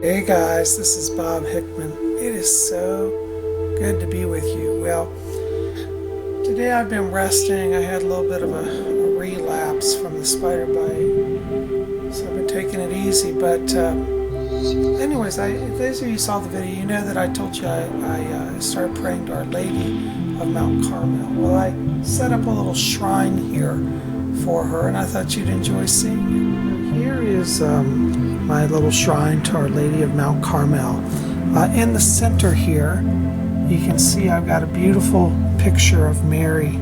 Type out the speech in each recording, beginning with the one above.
Hey guys, this is Bob Hickman. It is so good to be with you. Well, today I've been resting. I had a little bit of a relapse from the spider bite, so I've been taking it easy. But anyways, if those of you saw the video, you know that I told you I started praying to Our Lady of Mount Carmel. Well, I set up a little shrine here for her, and I thought you'd enjoy seeing it. Here is my little shrine to Our Lady of Mount Carmel. In the center here, you can see I've got a beautiful picture of Mary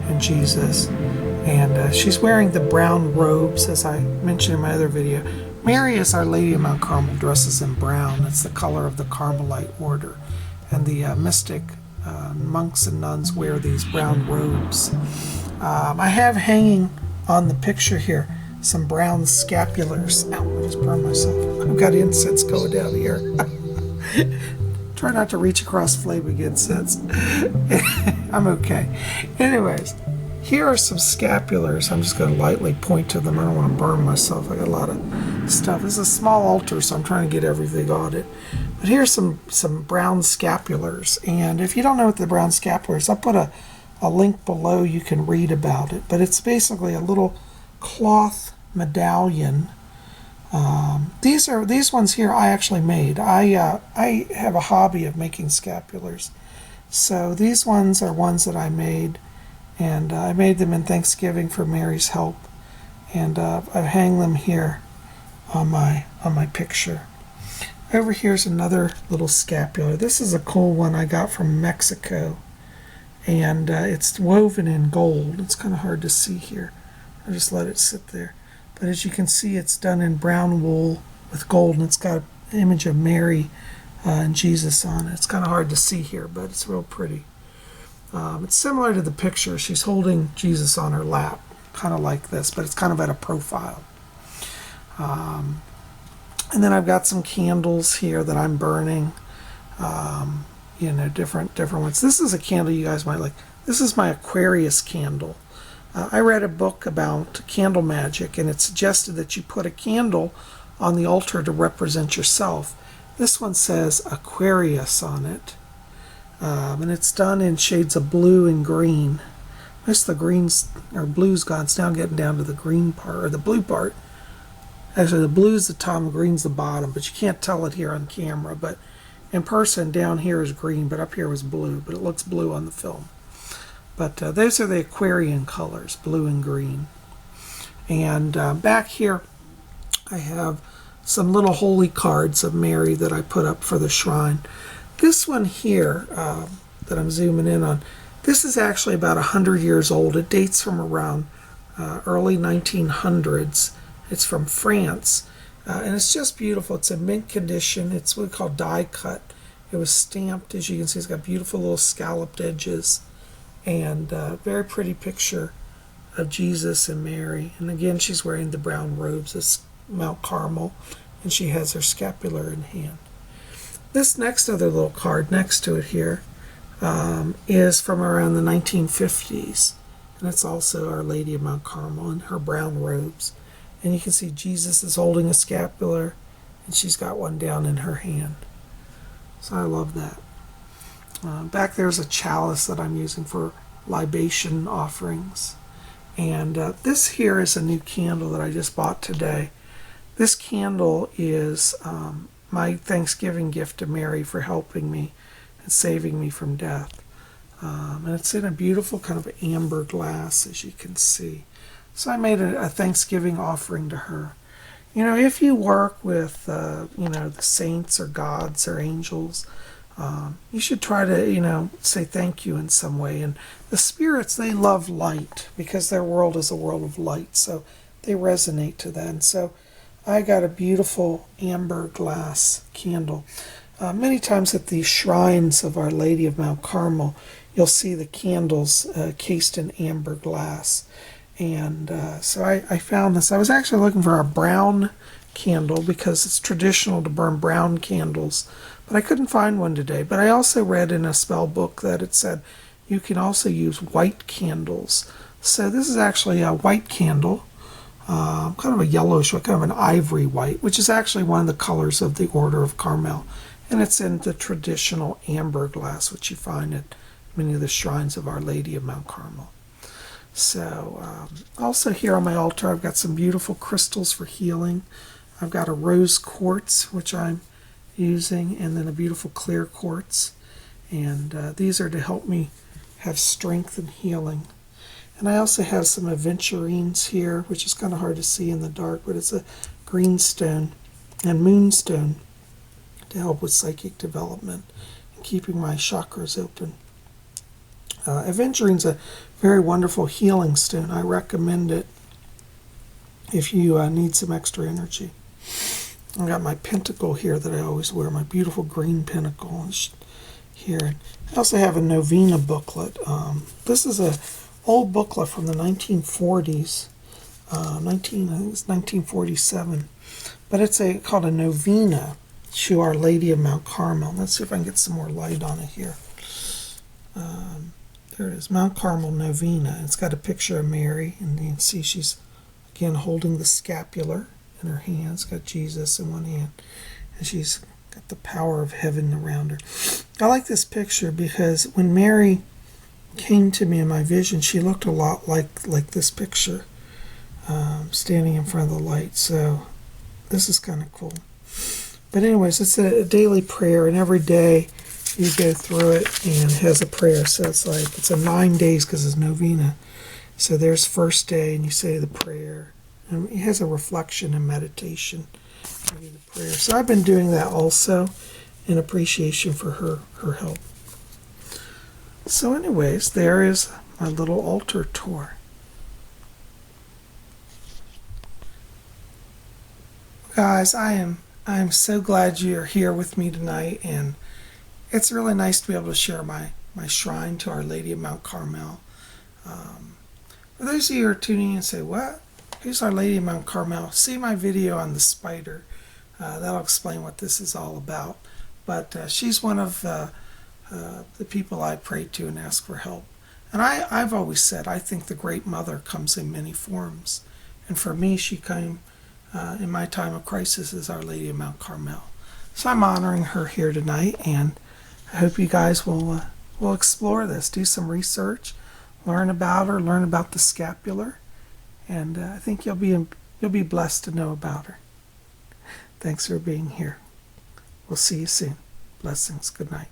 and Jesus, and she's wearing the brown robes, as I mentioned in my other video. Mary is Our Lady of Mount Carmel, dresses in brown. It's the color of the Carmelite order, and the mystic monks and nuns wear these brown robes. I have hanging on the picture here some brown scapulars. Ow, I just burned myself. I've got incense going down here. Try not to reach across flaming incense. I'm okay. Anyways, here are some scapulars. I'm just going to lightly point to them. I don't want to burn myself. I got a lot of stuff. This is a small altar, so I'm trying to get everything on it. But here's some brown scapulars. And if you don't know what the brown scapulars, I'll put a link below. You can read about it. But it's basically a little cloth medallion. These ones here I actually made. I have a hobby of making scapulars. So these ones are ones that I made. And I made them in Thanksgiving for Mary's help. And I hang them here on my picture. Over here's another little scapular. This is a cool one I got from Mexico. And it's woven in gold. It's kind of hard to see here. I'll just let it sit there. But as you can see, it's done in brown wool with gold, and it's got an image of Mary and Jesus on it. It's kind of hard to see here, but it's real pretty. It's similar to the picture. She's holding Jesus on her lap, kind of like this, but it's kind of at a profile. And then I've got some candles here that I'm burning. Different ones. This is a candle you guys might like. This is my Aquarius candle. I read a book about candle magic, and it suggested that you put a candle on the altar to represent yourself. This one says Aquarius on it, and it's done in shades of blue and green. Most of the greens or blues gone. It's now getting down to the green part, or the blue part. Actually, the blue's the top, the green's the bottom, but you can't tell it here on camera. But in person, down here is green, but up here was blue, but it looks blue on the film. But those are the Aquarian colors, blue and green. And back here, I have some little holy cards of Mary that I put up for the shrine. This one here that I'm zooming in on, this is actually about 100 years old. It dates from around early 1900s. It's from France. And it's just beautiful. It's in mint condition. It's what we call die cut. It was stamped, as you can see. It's got beautiful little scalloped edges. And very pretty picture of Jesus and Mary. And again, she's wearing the brown robes of Mount Carmel, and she has her scapular in hand. This next other little card next to it here is from around the 1950s. And it's also Our Lady of Mount Carmel in her brown robes. And you can see Jesus is holding a scapular, and she's got one down in her hand. So I love that. Back there's a chalice that I'm using for libation offerings. And this here is a new candle that I just bought today. This candle is my Thanksgiving gift to Mary for helping me and saving me from death. And it's in a beautiful kind of amber glass, as you can see. So I made a Thanksgiving offering to her. You know, if you work with, the saints or gods or angels, you should try to, say thank you in some way. And the spirits, they love light because their world is a world of light. So they resonate to that. And so I got a beautiful amber glass candle. Many times at the shrines of Our Lady of Mount Carmel, you'll see the candles cased in amber glass. And so I found this. I was actually looking for a brown candle because it's traditional to burn brown candles, but I couldn't find one today. But I also read in a spell book that it said you can also use white candles. So this is actually a white candle. kind of a yellowish, kind of an ivory white, which is actually one of the colors of the Order of Carmel. And it's in the traditional amber glass, which you find at many of the shrines of Our Lady of Mount Carmel. So also here on my altar, I've got some beautiful crystals for healing. I've got a rose quartz, which I'm using, and then a beautiful clear quartz. And these are to help me have strength and healing. And I also have some aventurines here, which is kind of hard to see in the dark, but it's a green stone and moonstone to help with psychic development and keeping my chakras open. Aventurine's a very wonderful healing stone. I recommend it if you need some extra energy. I got my pentacle here that I always wear, my beautiful green pentacle here. I also have a novena booklet. This is a old booklet from the 1940s. I think it's 1947. But it's called a novena to Our Lady of Mount Carmel. Let's see if I can get some more light on it here. There it is, Mount Carmel Novena. It's got a picture of Mary, and you can see she's, again, holding the scapular in her hands. Got Jesus in one hand, and she's got the power of heaven around her. I like this picture because when Mary came to me in my vision, she looked a lot like this picture, standing in front of the light. So this is kind of cool. But anyways, it's a daily prayer, and every day you go through it and it has a prayer. So it's a 9 days because it's novena. So there's first day, and you say the prayer, and it has a reflection and meditation. The prayer. So I've been doing that also in appreciation for her help. So anyways, there is my little altar tour. Guys, I am so glad you're here with me tonight, and it's really nice to be able to share my shrine to Our Lady of Mount Carmel. For those of you who are tuning in and say, what? Who's Our Lady of Mount Carmel? See my video on the spider. That'll explain what this is all about. But she's one of the people I pray to and ask for help. And I've always said I think the Great Mother comes in many forms. And for me, she came in my time of crisis as Our Lady of Mount Carmel. So I'm honoring her here tonight, and I hope you guys will explore this, do some research, learn about her, learn about the scapular, and I think you'll be blessed to know about her. Thanks for being here. We'll see you soon. Blessings. Good night.